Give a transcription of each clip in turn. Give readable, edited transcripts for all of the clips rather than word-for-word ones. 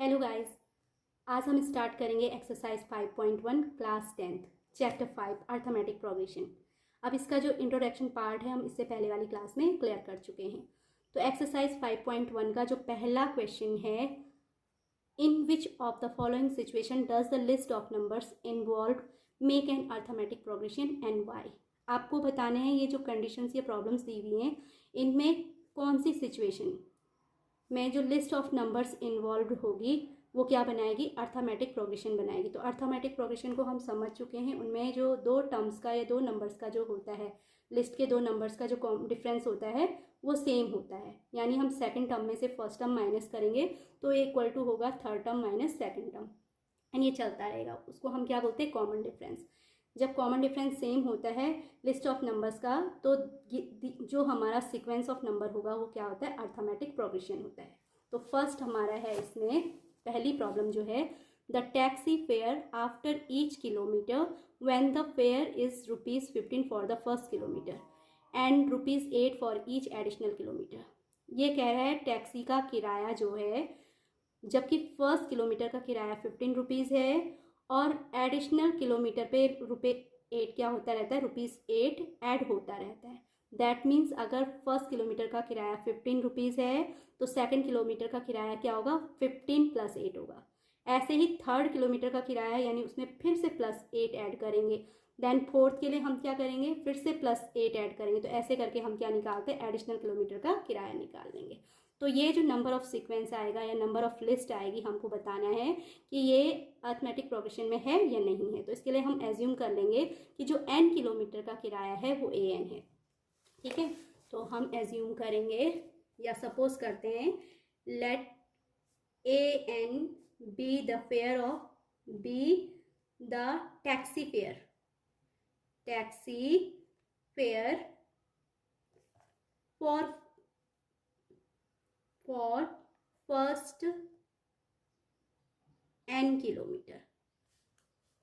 Hello guys, आज हम start करेंगे exercise 5.1 class 10th chapter 5 arithmetic progression. अब इसका जो इंट्रोडक्शन पार्ट है हम इससे पहले वाली क्लास में क्लियर कर चुके हैं। तो एक्सरसाइज 5.1 का जो पहला क्वेश्चन है, in which of the following situation does the list of numbers involve make an arithmetic progression and why. आपको बताने हैं ये जो कंडीशंस या प्रॉब्लम्स दी हुई हैं इनमें कौन सी सिचुएशन में जो लिस्ट ऑफ नंबर्स इन्वॉल्व होगी वो क्या बनाएगी, अर्थमेटिक प्रोग्रेशन बनाएगी। तो अर्थमेटिक प्रोग्रेशन को हम समझ चुके हैं, उनमें जो दो टर्म्स का या दो नंबर्स का जो होता है, लिस्ट के दो नंबर्स का जो डिफरेंस होता है वो सेम होता है। यानी हम सेकंड टर्म में से फर्स्ट टर्म माइनस करेंगे तो इक्वल टू होगा third term minus second term, and ये चलता रहेगा। उसको हम क्या बोलते हैं, कॉमन डिफरेंस। जब कॉमन डिफरेंस सेम होता है लिस्ट ऑफ नंबर्स का, तो जो हमारा सीक्वेंस ऑफ नंबर होगा वो क्या होता है, अर्थमेटिक प्रोग्रेशन होता है। तो फर्स्ट हमारा है इसमें पहली प्रॉब्लम जो है, the taxi fair after each kilometre when the fair is ₹15 for the first kilometre and ₹8 for each additional kilometre. ये कह रहा है टैक्सी का किराया जो है, जबकि फर्स्ट किलोमीटर का किराया 15 रुपीज़ है और एडिशनल किलोमीटर पे ₹8 क्या होता रहता है, ₹8 ऐड होता रहता है। दैट मीन्स अगर फर्स्ट किलोमीटर का किराया 15 रुपीज़ है तो सेकंड किलोमीटर का किराया क्या होगा, 15 + 8 होगा। ऐसे ही थर्ड किलोमीटर का किराया यानी उसमें फिर से +8 ऐड करेंगे। देन फोर्थ के लिए हम क्या करेंगे, फिर से +8 ऐड करेंगे। तो ऐसे करके हम क्या निकालते हैं, एडिशनल किलोमीटर का किराया निकाल लेंगे। तो ये जो नंबर ऑफ सीक्वेंस आएगा या नंबर ऑफ लिस्ट आएगी, हमको बताना है कि ये अर्थमेटिक प्रोग्रेशन में है या नहीं है। तो इसके लिए हम एज्यूम कर लेंगे कि जो n किलोमीटर का किराया है वो an है। ठीक है, तो हम एज्यूम करेंगे या सपोज करते हैं, let an be the fare of be the taxi fare for first n kilometre.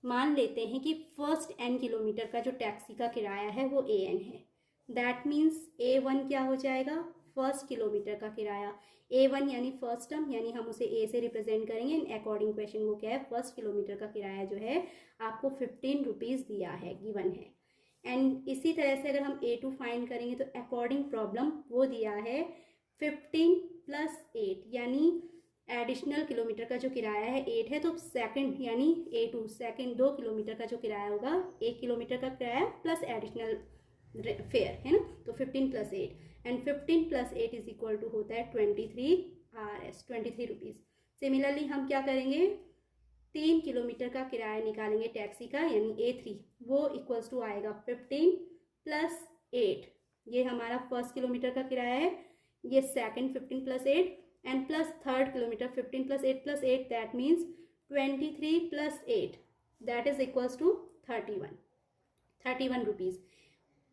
मान लेते हैं कि फर्स्ट n किलोमीटर का जो टैक्सी का किराया है वो an है। दैट मीन्स a1 क्या हो जाएगा, फर्स्ट किलोमीटर का किराया। a1 यानी फर्स्ट टर्म, यानी हम उसे a से रिप्रेजेंट करेंगे। अकॉर्डिंग क्वेश्चन वो क्या है, फर्स्ट किलोमीटर का किराया जो है आपको 15 रुपीज़ दिया है, गिवन है। एंड इसी तरह से अगर हम a2 फाइंड करेंगे तो अकॉर्डिंग प्रॉब्लम वो दिया है 15 + 8, यानी एडिशनल किलोमीटर का जो किराया है 8 है, तो सेकंड यानी a2 सेकंड 2 किलोमीटर का जो किराया होगा, 1 किलोमीटर का किराया प्लस एडिशनल फेयर है ना, तो 15 + 8 एंड 15 + 8 इज इक्वल टू होता है 23 Rs, 23 रुपीज़। सिमिलरली हम क्या करेंगे, 3 किलोमीटर का किराया निकालेंगे टैक्सी का, यानी a3, वो इक्वल्स टू आएगा 15 + 8। ये हमारा फर्स्ट किलोमीटर का किराया है, ये second 15 + 8 and plus third kilometre 15 + 8 + 8, that means 23 + 8, that is equals to 31 rupees.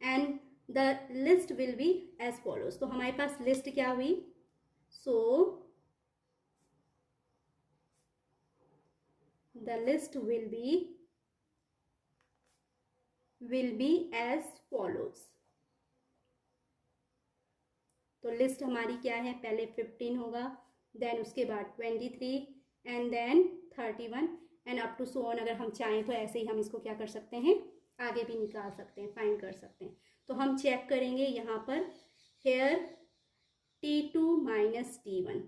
And the list will be as follows. तो हमारे पास लिस्ट क्या हुई, so the list will be as follows. तो लिस्ट हमारी क्या है, पहले 15 होगा, देन उसके बाद 23 and then 31 and up to so on. अगर हम चाहें तो ऐसे ही हम इसको क्या कर सकते हैं, आगे भी निकाल सकते हैं, फाइंड कर सकते हैं। तो हम चेक करेंगे यहाँ पर, हेयर T2 - T1।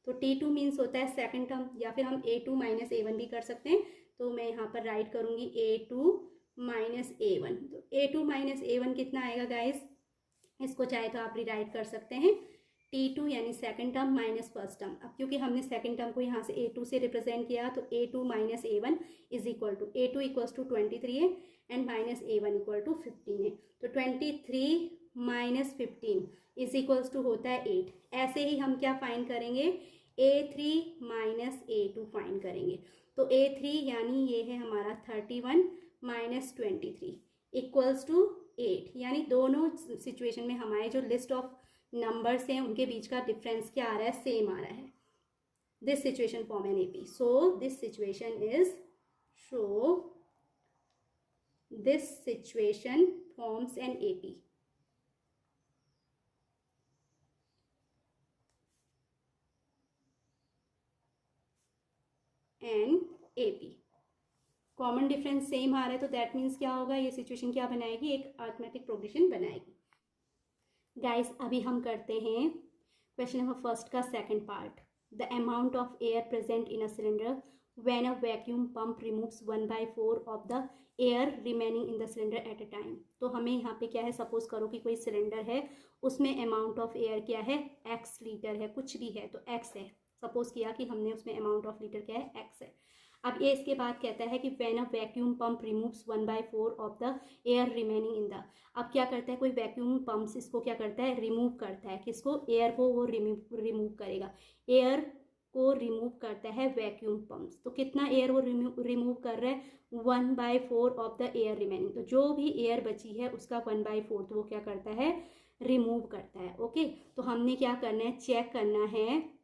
तो T2 मीन्स होता है सेकंड टर्म, या फिर हम A2 - A1 भी कर सकते हैं। तो मैं यहाँ पर राइट करूँगी A2 - A1। तो A2 - A1 कितना आएगा गाइस, इसको चाहे तो आप रिराइट कर सकते हैं, T2 यानी second term minus first term. अब क्योंकि हमने सेकंड टर्म को यहाँ से A2 से रिप्रेजेंट किया, तो A2 - A1 is equal to, A2 equals to 23 है एंड -A1 इक्वल टू 15 है। तो 23 - 15 इज इक्वल्स टू होता है 8। ऐसे ही हम क्या फाइंड करेंगे, A3 - A2 फाइंड करेंगे। तो A3 यानी ये है हमारा 31 - 23 इक्वल्स टू 8, यानी दोनों सिचुएशन में हमारे जो लिस्ट ऑफ नंबर्स हैं उनके बीच का डिफरेंस क्या आ रहा है, सेम आ रहा है। This situation form an AP, so this situation forms an AP। An A P. Common difference same आ रहा है तो दैट मीन्स क्या होगा, ये सिचुएशन क्या बनाएगी, एक अरिथमेटिक प्रोग्रेशन बनाएगी। गाइस अभी हम करते हैं क्वेश्चन नंबर फर्स्ट का second part. The amount of air present in a cylinder when a vacuum pump removes 1/4 of the air remaining in the cylinder at a time. तो हमें यहाँ पे क्या है, सपोज करो कि कोई सिलेंडर है, उसमें अमाउंट ऑफ एयर क्या है, x लीटर है, कुछ भी है तो x है। सपोज किया कि हमने उसमें अमाउंट ऑफ लीटर क्या है, x है। अब ये इसके बाद कहता है कि when a vacuum pump removes 1/4 of the air remaining in the. अब क्या करता है, कोई वैक्यूम पंप इसको क्या करता है, रिमूव करता है, किसको, एयर को वो रिमूव करेगा, एयर को रिमूव करता है वैक्यूम पंप्स। तो कितना एयर वो रिमूव कर रहा है, 1/4 ऑफ द एयर रिमेनिंग। तो जो भी एयर बची है उसका 1/4 वो क्या करता है, रिमूव करता है। ओके, तो हमने क्या करना है, चेक करना है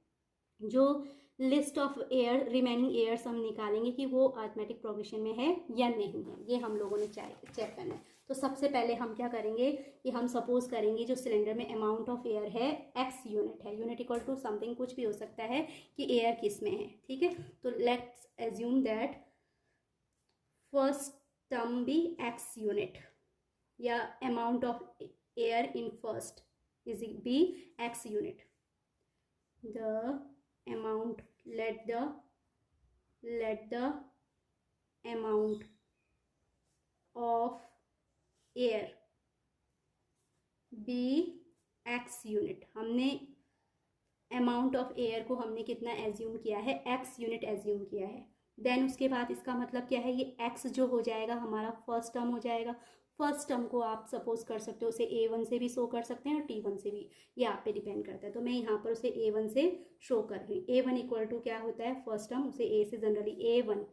जो list of air remaining airs हम निकालेंगे कि वो अरिथमेटिक प्रोग्रेशन में है या नहीं है, ये हम लोगों ने चेक करना है। तो सबसे पहले हम क्या करेंगे कि हम सपोज करेंगे जो सिलेंडर में अमाउंट ऑफ एयर है x यूनिट है, यूनिट इक्वल टू समथिंग, कुछ भी हो सकता है कि एयर किस में है, ठीक है। तो let's assume that first term भी x यूनिट या amount of air in first is be x unit. The amount, let the amount of air be x unit. हमने अमाउंट ऑफ एयर को हमने कितना एज्यूम किया है, x यूनिट एज्यूम किया है। देन उसके बाद इसका मतलब क्या है, ये x जो हो जाएगा हमारा फर्स्ट टर्म हो जाएगा। फर्स्ट टर्म को आप सपोज कर सकते हो उसे a1 से भी शो कर सकते हैं और t1 से भी, ये आप पे डिपेंड करता है। तो मैं यहाँ पर उसे a1 से शो कर रही हूँ। a1 इक्वल टू क्या होता है, फर्स्ट टर्म, उसे a से जनरली a1,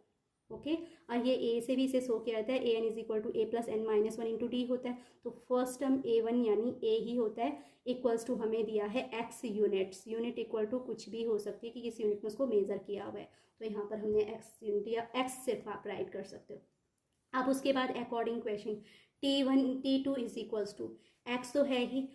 ओके। और ये a से भी इसे शो किया जाता है, an is equal to a plus n minus 1 into D होता है। तो फर्स्ट टर्म a1 यानी a ही होता है, इक्वल्स टू हमें दिया है x units. Unit equal to कुछ भी हो सकती है कि किस यूनिट में उसको मेजर किया हुआ है। तो यहाँ पर हमने x यूनिट या x सिर्फ आप राइट कर सकते हो। अब उसके बाद according question t1 t2 is equals to x तो है ही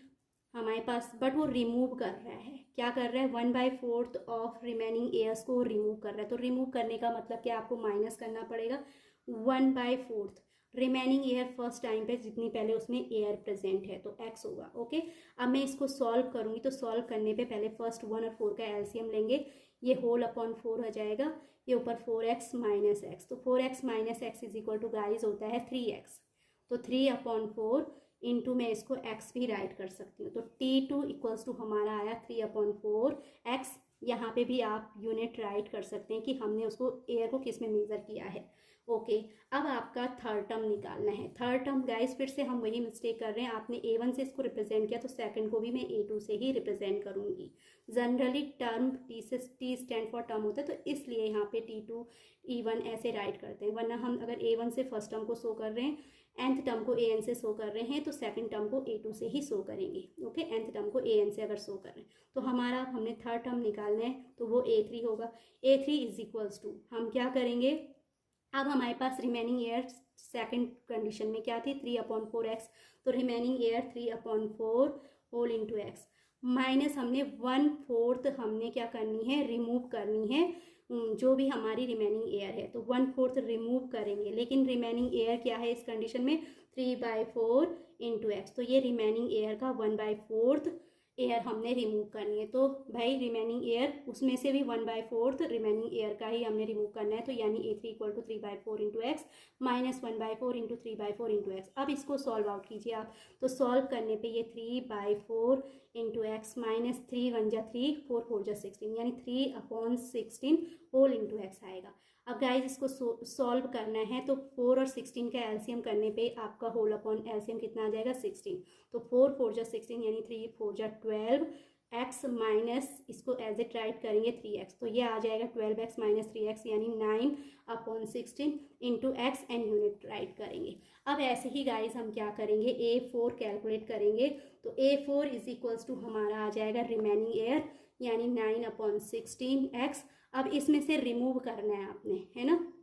हमारे पास, बट वो रिमूव कर रहा है, क्या कर रहा है, 1/4 ऑफ रिमेनिंग एयर्स को रिमूव कर रहा है। तो रिमूव करने का मतलब क्या, आपको माइनस करना पड़ेगा 1/4 रिमेनिंग एयर फर्स्ट टाइम पे जितनी पहले उसमें एयर प्रेजेंट है, तो x होगा। ओके, अब मैं इसको सॉल्व करूंगी तो सॉल्व करने पे पहले फर्स्ट 1 और 4 का एलसीएम लेंगे, ये होल अपॉन 4 हो जाएगा, ये ऊपर 4x माइनस एक्स। तो 4x minus x is equal to guys होता है 3x। तो 3/4 इंटू मैं इसको x भी राइट कर सकती हूँ। तो t2 इक्वल्स टू हमारा आया 3/4 x। यहाँ पे भी आप यूनिट राइट कर सकते हैं कि हमने उसको एयर को किस में मेजर किया है। ओके, अब आपका थर्ड टर्म निकालना है। थर्ड टर्म गाइस फिर से हम वही मिस्टेक कर रहे हैं, आपने a1 से इसको रिप्रेजेंट किया तो सेकंड को भी मैं a2 से ही रिप्रेजेंट करूंगी। जनरली टर्म t से t स्टैंड फॉर टर्म होता है, तो इसलिए यहाँ पे t2 e1 ऐसे राइट करते हैं। वरना हम अगर a1 से फर्स्ट टर्म को शो कर रहे हैं, nth टर्म को an से शो कर रहे हैं, तो सेकंड टर्म को a2 से ही शो करेंगे। ओके, nth टर्म को an से अगर शो कर रहे हैं तो हमारा हमने थर्ड टर्म निकालना है, तो वो a3 होगा। a3 इज इक्वल्स टू हम क्या करेंगे, अब हमारे पास रिमेनिंग एयर सेकंड कंडीशन में क्या थी, 3/4x। तो remaining air 3/4 whole into x minus हमने 1/4 हमने क्या करनी है, रिमूव करनी है जो भी हमारी रिमेनिंग एयर है। तो 1/4 रिमूव करेंगे, लेकिन रिमेनिंग एयर क्या है इस कंडीशन में, 3/4 इंटू एक्स। तो ये रिमेनिंग एयर का 1/4 एयर हमने रिमूव करनी है। तो भाई रिमेनिंग एयर उसमें से भी 1/4 रिमेनिंग एयर का ही हमने रिमूव करना है। तो यानी a3 equal to 3/4 into x minus 1/4 into 3/4 into x. अब इसको सॉल्व आउट कीजिए आप, तो सॉल्व करने पे ये 3/4 इंटू एक्स माइनस 3 1 जा 3 4 4 जा 16 यानी 3/16 होल इंटू एक्स आएगा। अब गाइज इसको सॉल्व करना है तो 4 और 16 का एलसीएम करने पे आपका होल अपॉन एलसीएम कितना आ जाएगा, 16। तो 4 4 जा 16 यानी 3 4 जा 12 एक्स माइनस इसको एज इट राइट करेंगे 3x। तो ये आ जाएगा 12x माइनस 3x यानी 9/16 into x and unit right करेंगे। अब ऐसे ही गाइज हम क्या करेंगे, a4 कैलकुलेट करेंगे। तो a4 इज इक्वल्स टू हमारा आ जाएगा रिमेनिंग एयर यानी 9/16x। अब इसमें से रिमूव करना है आपने, है ना,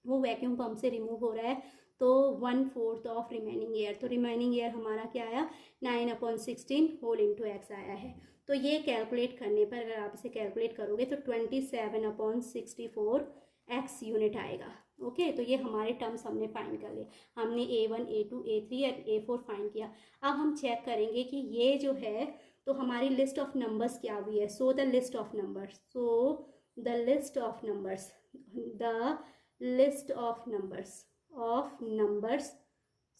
वो वैक्यूम पंप से रिमूव हो रहा है, तो 1/4 ऑफ रिमेनिंग एयर। तो रिमेनिंग एयर हमारा क्या आया, 9/16 होल इंटू एक्स आया है। तो ये कैलकुलेट करने पर अगर आप इसे कैलकुलेट करोगे तो 27/64 x यूनिट आएगा। ओके, तो ये हमारे टर्म्स हमने फाइंड कर लिए। हमने A1, A2, A3 and A4 find किया। अब हम चेक करेंगे कि ये जो है तो हमारी लिस्ट ऑफ नंबर्स क्या हुई है। सो the list of numbers, so the list of numbers, the list of numbers,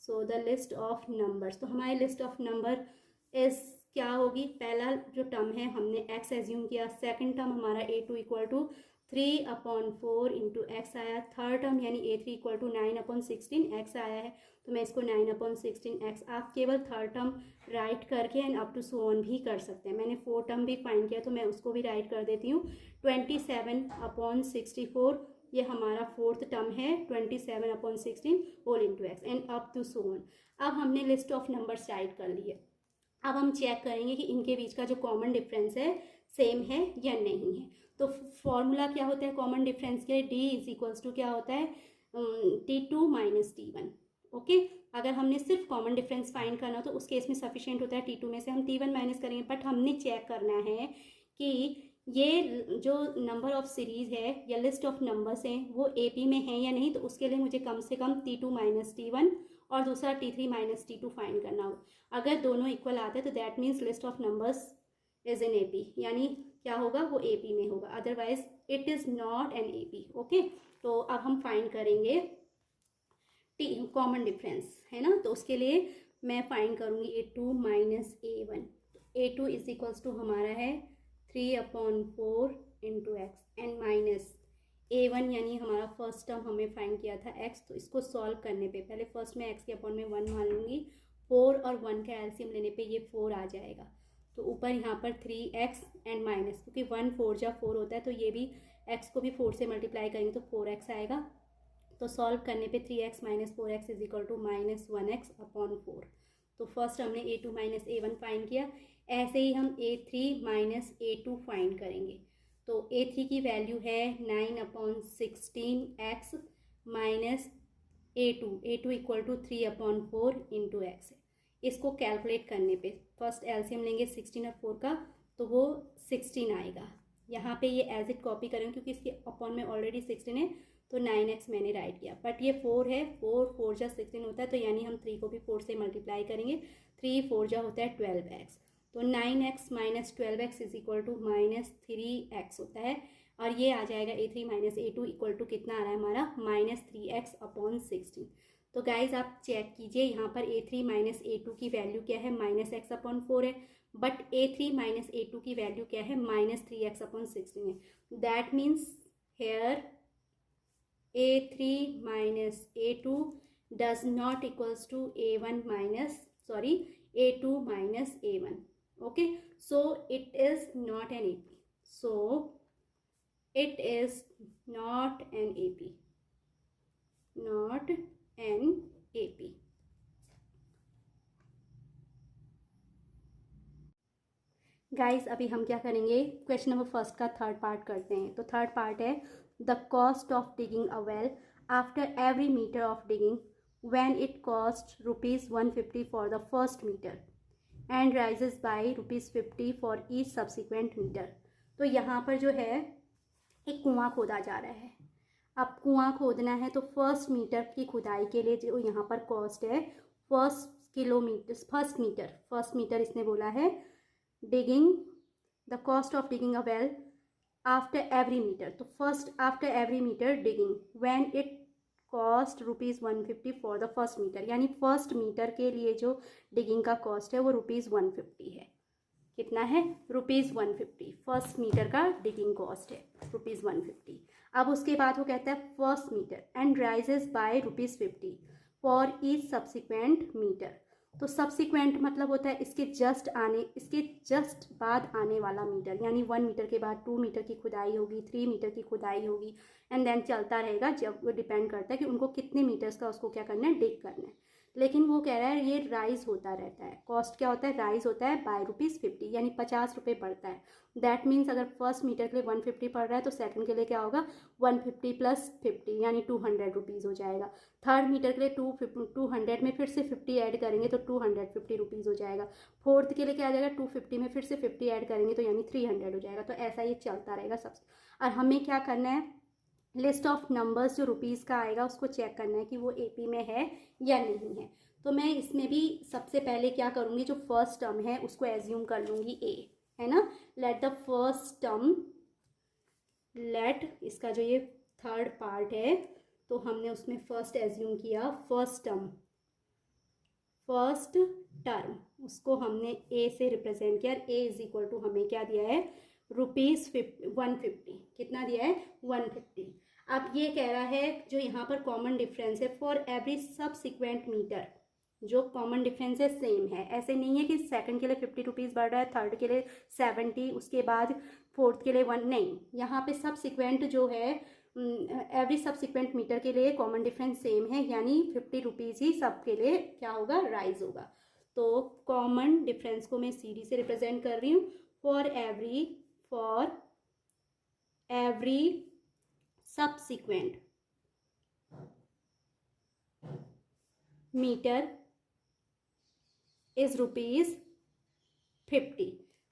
so the list of numbers. तो हमारी लिस्ट ऑफ नंबर इस क्या होगी, पहला जो टर्म है हमने x एज्यूम किया, सेकंड टर्म हमारा A2 equal to 3/4 into x आया, थर्ड टर्म यानी A3 इक्वल टू 9/16 एक्स आया है, तो मैं इसको 9/16 एक्स, आप केवल थर्ड टर्म राइट करके and up to so on भी कर सकते हैं। मैंने फोर्थ टर्म भी फाइंड किया तो मैं उसको भी राइट कर देती हूँ। 27/64 ये हमारा फोर्थ टर्म है, 27/16 whole into x and up to so on. अब हमने लिस्ट ऑफ नंबर्स राइट कर लिए। अब हम चेक करेंगे कि इनके बीच का जो कॉमन डिफरेंस है सेम है या नहीं है। तो फॉर्मूला क्या होता है कॉमन डिफरेंस के, D इज इक्वल्स टू क्या होता है, T2 माइनस T1। ओके, अगर हमने सिर्फ कॉमन डिफरेंस फाइंड करना तो उस केस में सफिशिएंट होता है T2 में से हम T1 माइनस करेंगे, बट हमने चेक करना है कि ये जो नंबर ऑफ सीरीज है या लिस्ट ऑफ नंबर्स हैं वो AP में है या नहीं। तो उसके लिए मुझे कम से कम T2 माइनस T1 और दूसरा T3 माइनस T2 फाइंड करना होगा। अगर दोनों इक्वल आते हैं तो that means list of numbers is in AP, यानी क्या होगा वो AP में होगा, otherwise it is not an AP। Okay, तो अब हम फाइंड करेंगे कॉमन डिफरेंस, है ना। तो उसके लिए मैं फाइंड करूँगी A2 minus A1। A2 is equals to हमारा है 3/4 into x and minus A1 यानी हमारा फर्स्ट टर्म हमें फाइंड किया था x। तो इसको सॉल्व करने पे पहले फर्स्ट में x के अपॉन में 1 मान लूँगी, 4 और 1 का एलसीएम लेने पे ये 4 आ जाएगा। तो ऊपर यहाँ पर 3x एंड माइनस, क्योंकि 1 4 जा 4 होता है तो ये भी x को भी 4 से मल्टीप्लाई करेंगे तो 4x आएगा। तो सॉल्व करने पे 3x minus 4x is equal to minus 1x upon 4। तो फर्स्ट हमने A2 माइनस A1 फाइंड किया, ऐसे ही हम A3 माइनस A2 फाइंड करेंगे। तो A3 की वैल्यू है 9/16x minus A2 equal to 3/4 into x. इसको कैलकुलेट करने पे फर्स्ट एलसीएम लेंगे 16 और 4 का, तो वो 16 आएगा। यहाँ पे ये एज इट कॉपी करेंगे क्योंकि इसके अपॉन में ऑलरेडी 16 है, तो 9x मैंने राइट किया, बट ये 4 है, 4 जा 16 होता है, तो यानी हम 3 को भी 4 से मल्टीप्लाई करेंगे, 3 4 जा होता है 12x। तो 9x minus 12x is equal to minus 3x होता है, और ये आ जाएगा A3 minus A2 equal to कितना आ रहा है हमारा माइनस 3x अपॉन 16। तो गाइज आप चेक कीजिए यहाँ पर A3 माइनस A2 की वैल्यू क्या है, माइनस x अपॉन 4 है, बट A3 माइनस A2 की वैल्यू क्या है, माइनस 3x अपॉन 16 है। That means here A3 minus A2 does not equals to A1 minus A2 minus A1. Okay, so it is not an AP. So it is not an AP. Not an AP. Guys अभी हम क्या करेंगे, question number first का third part करते हैं। तो third part है the cost of digging a well after every metre of digging when it cost ₹150 for the first metre and rises by ₹50 for each subsequent metre. तो यहाँ पर जो है एक कुआं खोदा जा रहा है। अब कुआं खोदना है तो फर्स्ट मीटर की खुदाई के लिए जो यहाँ पर कॉस्ट है फर्स्ट मीटर इसने बोला है digging the cost of digging a well after every meter। तो first after every metre digging when it cost ₹150 for the first metre, यानी फर्स्ट मीटर के लिए जो डिगिंग का कॉस्ट है वो ₹150 है। कितना है, ₹150 फर्स्ट मीटर का डिगिंग कॉस्ट है ₹150। अब उसके बाद वो कहता है first metre and rises by ₹50 for each subsequent metre. तो सब्सिक्वेंट मतलब होता है इसके जस्ट बाद आने वाला मीटर, यानी 1 मीटर के बाद 2 मीटर की खुदाई होगी, 3 मीटर की खुदाई होगी एंड देन चलता रहेगा। जब वो डिपेंड करता है कि उनको कितने मीटर्स का उसको क्या करना है, डिग करना है। लेकिन वो कह रहा है ये राइज होता रहता है, कॉस्ट क्या होता है, राइज होता है बाय ₹50, यानी 50 रुपये बढ़ता है। दैट मीन्स अगर फर्स्ट मीटर के लिए 150 पड़ रहा है तो सेकंड के लिए क्या होगा 150 + 50 यानी ₹200 हो जाएगा। थर्ड मीटर के लिए 200 में फिर से 50 ऐड करेंगे तो ₹250 हो जाएगा। फोर्थ के लिए क्या आ जाएगा 250 में फिर से 50 ऐड करेंगे तो यानी 300 हो जाएगा। तो ऐसा ये चलता रहेगा सब। और हमें क्या करना है, लिस्ट ऑफ नंबर्स जो रुपीज़ का आएगा उसको चेक करना है कि वो AP में है या नहीं है। तो मैं इसमें भी सबसे पहले क्या करूँगी, जो फर्स्ट टर्म है उसको एज्यूम कर लूँगी A, है ना। Let the first term, let इसका जो ये थर्ड पार्ट है तो हमने उसमें फर्स्ट एज्यूम किया, फर्स्ट टर्म उसको हमने A से रिप्रेजेंट किया। A इज इक्वल टू हमें क्या दिया है, ₹150। कितना दिया है, 150। अब ये कह रहा है जो यहाँ पर कॉमन डिफरेंस है फॉर एवरी सबसिक्वेंट मीटर, जो कॉमन डिफरेंस है सेम है। ऐसे नहीं है कि सेकंड के लिए ₹50 बढ़ रहा है, थर्ड के लिए 70, उसके बाद फोर्थ के लिए 1, नहीं। यहाँ पे सबसिक्वेंट जो है एवरी सबसिक्वेंट मीटर के लिए कॉमन डिफरेंस सेम है, यानी ₹50 ही सब के लिए क्या होगा, राइज होगा। तो कॉमन डिफरेंस को मैं CD से रिप्रेजेंट कर रही हूँ। For every subsequent metre is ₹50।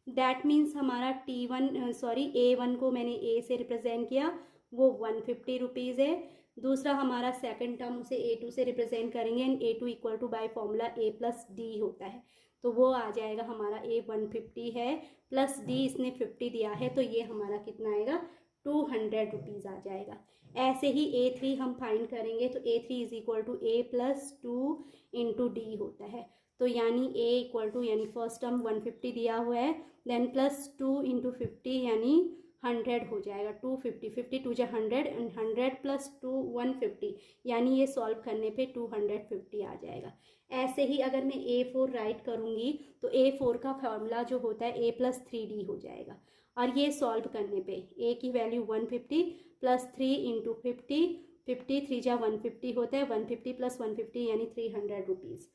That means हमारा A1 को मैंने A से रिप्रेजेंट किया, वो ₹150 है। दूसरा हमारा सेकंड टर्म उसे A2 से रिप्रेजेंट करेंगे, and A2 equal to by formula A+D होता है, तो वो आ जाएगा हमारा A 150 है प्लस D इसने 50 दिया है, तो ये हमारा कितना आएगा, ₹200 आ जाएगा। ऐसे ही A3 हम फाइंड करेंगे, तो A3 is equal to A+2 into D होता है। तो यानी A इक्वल टू, यानी फर्स्ट टर्म 150 दिया हुआ है, देन +2 इंटू 50 यानी 100 हो जाएगा। 250, 50 2 100, एंड 100 + 2 150, यानी ये सॉल्व करने पे 250 आ जाएगा। ऐसे ही अगर मैं A4 राइट करूँगी तो A4 का फॉर्मूला जो होता है A+3D हो जाएगा, और ये सॉल्व करने पे A की वैल्यू 150 + 3 इंटू 50, 50 3 जा 150 होता है, 150 + 150 यानी ₹300।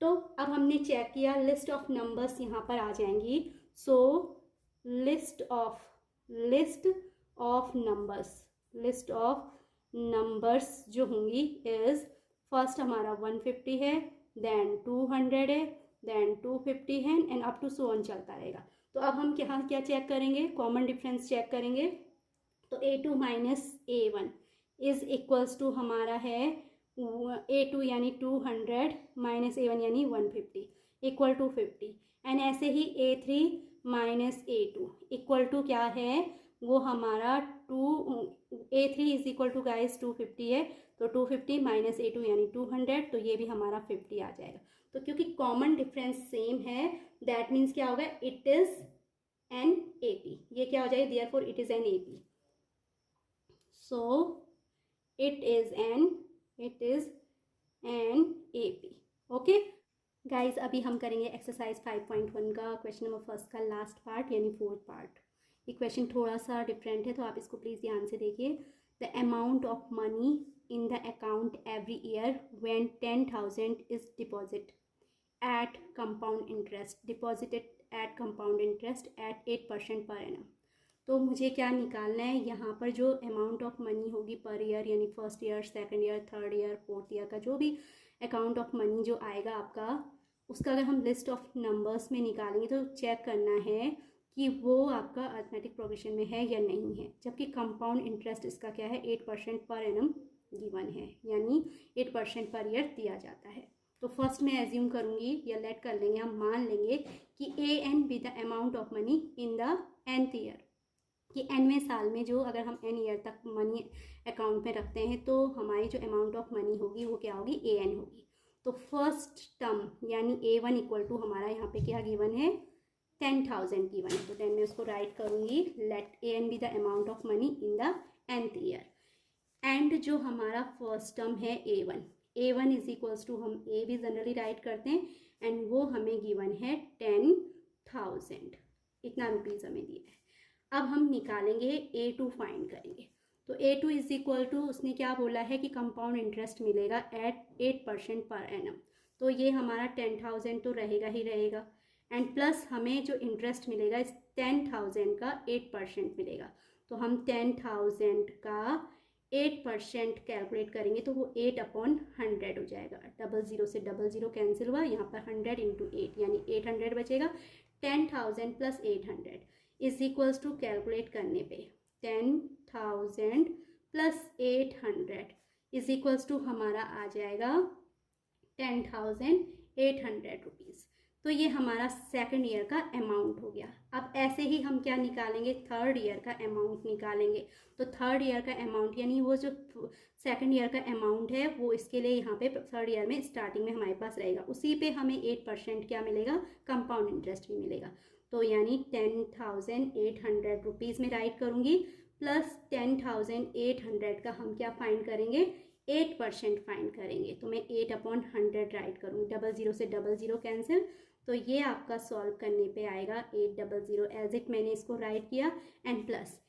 तो अब हमने चेक किया, लिस्ट ऑफ नंबर्स यहाँ पर आ जाएंगी। सो लिस्ट ऑफ नंबर्स जो होंगी इज, फर्स्ट हमारा 150 है, देन 200 है, देन 250 है, and up to so on चलता रहेगा। तो अब हम क्या चेक करेंगे, कॉमन डिफरेंस चेक करेंगे। तो A2 - A1 is equals to हमारा है A2 यानी 200 - A1 यानी 150 इक्वल टू 50, एंड ऐसे ही A3 - A2 इक्वल टू क्या है, वो हमारा A3 is equal to guys 250 है, तो 250 - A2 यानी 200, तो ये भी हमारा 50 आ जाएगा। तो क्योंकि कॉमन डिफरेंस सेम है, दैट मीन्स क्या होगा, इट इज एन AP। ये क्या हो जाएगा, therefore it is an AP। So it is an AP। Okay guys, अभी हम करेंगे एक्सरसाइज 5.1 का क्वेश्चन नंबर फर्स्ट का लास्ट पार्ट यानी फोर्थ पार्ट। ये क्वेश्चन थोड़ा सा डिफरेंट है, तो आप इसको प्लीज़ ध्यान से देखिए। The amount of money in the account every year when 10,000 is deposited at compound interest at 8% per annum. तो मुझे क्या निकालना है, यहाँ पर जो अमाउंट ऑफ मनी होगी पर ईयर, यानी first year, second year, third year, fourth year का जो भी अकाउंट ऑफ मनी जो आएगा आपका, उसका अगर हम लिस्ट ऑफ नंबर्स में निकालेंगे तो चेक करना है कि वो आपका अर्थमेटिक प्रोग्रेशन में है या नहीं है। जबकि कंपाउंड इंटरेस्ट इसका क्या है, 8% पर एनम गिवन है, यानी 8% पर ईयर दिया जाता है। तो फर्स्ट मैं एज्यूम करूँगी या लेट कर लेंगे, हम मान लेंगे कि AN be the amount of money in the nth year, कि nवें साल में जो अगर हम n ईयर तक मनी अकाउंट में रखते हैं तो हमारी जो अमाउंट ऑफ मनी होगी वो क्या होगी, AN होगी। तो फर्स्ट टर्म यानी A1 इक्वल टू हमारा यहाँ पे क्या गिवन है, 10,000 गिवन है। तो देन मैं उसको राइट करूँगी, let AN be the amount of money in the nth year. And जो हमारा फर्स्ट टर्म है A1 इज इक्वल्स टू, हम A भी जनरली राइट करते हैं, एंड वो हमें गिवन है 10,000, इतना रुपीज़ हमें दिया है। अब हम निकालेंगे A2 फाइंड करेंगे। तो A2 इज इक्वल टू, उसने क्या बोला है कि कंपाउंड इंटरेस्ट मिलेगा एट 8% पर एनम। तो ये हमारा 10,000 तो रहेगा ही रहेगा, एंड प्लस हमें जो इंटरेस्ट मिलेगा इस 10,000 का 8% मिलेगा। तो हम 10,000 का 8% कैलकुलेट करेंगे तो वो 8/100 हो जाएगा। 00 से 00 कैंसिल हुआ, यहाँ पर 100 × 8 यानी 800 बचेगा। 10,000 + 800 इज इक्वल्स टू, कैलकुलेट करने पे 10,000 प्लस 800 इज इक्वल्स टू हमारा आ जाएगा 10,800 रुपीज़। तो ये हमारा सेकंड ईयर का अमाउंट हो गया। अब ऐसे ही हम क्या निकालेंगे, थर्ड ईयर का अमाउंट निकालेंगे। तो थर्ड ईयर का अमाउंट यानी वो जो सेकंड ईयर का अमाउंट है वो इसके लिए यहाँ पे थर्ड ईयर में स्टार्टिंग में हमारे पास रहेगा। उसी पे हमें 8% क्या मिलेगा, कंपाउंड इंटरेस्ट भी मिलेगा। तो यानी 10,800 रुपीज़ में राइट करूँगी, प्लस 10,800 का हम क्या फाइंड करेंगे, 8% फाइंड करेंगे। तो मैं 8/100 राइट करूँगी, 00 से 00 कैंसिल। तो ये आपका सॉल्व करने पे आएगा 800 एज इट मैंने इसको राइट किया, एंड प्लस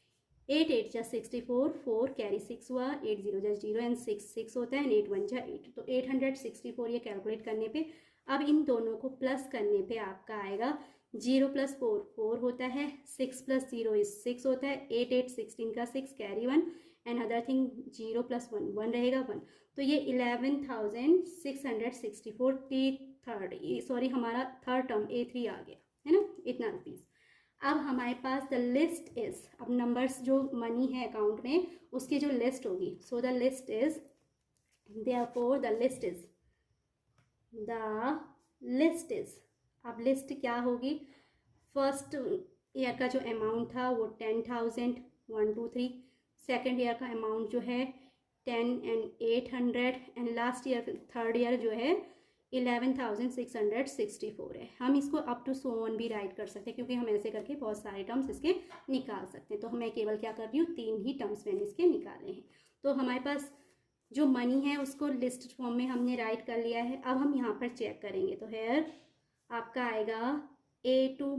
8 8 जा 64, 4 कैरी 6 हुआ, 8 0 जा 0 एंड 6 6 होता है, एंड 8 1 जा 8। तो 864 ये कैलकुलेट करने पे, अब इन दोनों को प्लस करने पे आपका आएगा 0 + 4 4 होता है, 6 + 0 इज 6 होता है, 8 8 16 का 6 कैरी 1 एंड अदर थिंग 0 + 1 1 रहेगा 1। तो ये 11,664 हमारा थर्ड टर्म A3 आ गया है ना, इतना रुपीज़। अब हमारे पास द लिस्ट इज, अब नंबर्स जो मनी है अकाउंट में उसकी जो लिस्ट होगी, सो the list is, therefore the list is, अब लिस्ट क्या होगी, फर्स्ट ईयर का जो अमाउंट था वो 10,000 1 2 3, सेकेंड ईयर का अमाउंट जो है 10 and 800, and last year third year जो है 11,664 है। हम इसको अप टू सो ऑन भी राइट कर सकते हैं, क्योंकि हम ऐसे करके बहुत सारे टर्म्स इसके निकाल सकते हैं। तो मैं केवल क्या कर रही हूँ, 3 ही टर्म्स मैंने इसके निकाले हैं। तो हमारे पास जो मनी है उसको लिस्ट फॉर्म में हमने राइट कर लिया है। अब हम यहाँ पर चेक करेंगे, तो हेयर आपका आएगा A2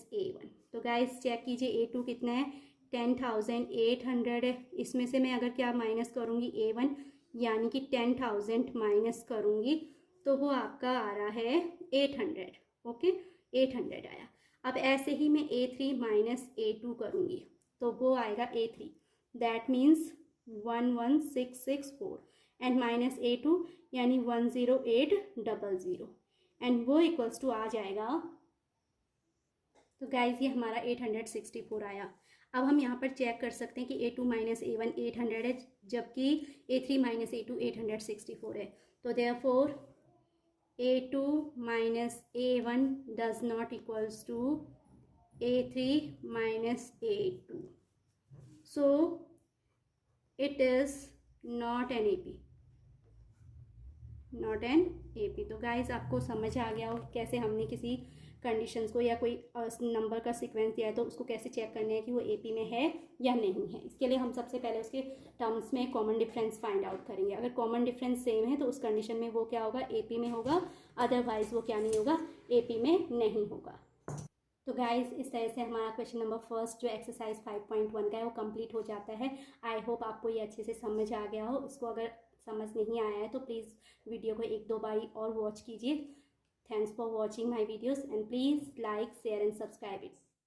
- A1। तो गाइस चेक कीजिए A2 कितना है, 10,800 है। इसमें से मैं अगर क्या माइनस करूँगी A1, यानी कि 10,000 माइनस करूँगी तो वो आपका आ रहा है 800। ओके, 800 आया। अब ऐसे ही मैं A3 - A2 करूँगी तो वो आएगा A3, that means 11,664 and minus A2 यानी 10800, एंड वो इक्वल्स टू आ जाएगा। तो गाइज ये हमारा 864 आया। अब हम यहाँ पर चेक कर सकते हैं कि A2 - A1 800 है, जबकि A3 - A2 864 है। तो therefore A2 - A1 does not equals to A3 - A2, so it is not an AP, not an AP। तो गाइज आपको समझ आ गया हो कैसे हमने किसी कंडीशंस को या कोई नंबर का सीक्वेंस दिया है तो उसको कैसे चेक करना है कि वो AP में है या नहीं है। इसके लिए हम सबसे पहले उसके टर्म्स में कॉमन डिफरेंस फाइंड आउट करेंगे। अगर कॉमन डिफरेंस सेम है तो उस कंडीशन में वो क्या होगा, AP में होगा, अदरवाइज वो क्या नहीं होगा, AP में नहीं होगा। तो गाइज इस तरह से हमारा क्वेश्चन नंबर फर्स्ट जो एक्सरसाइज 5.1 का है वो कंप्लीट हो जाता है। आई होप आपको ये अच्छे से समझ आ गया हो। इसको अगर समझ नहीं आया है तो प्लीज़ वीडियो को 1-2 बार और वॉच कीजिए। Thanks for watching my videos and please like, share and subscribe it.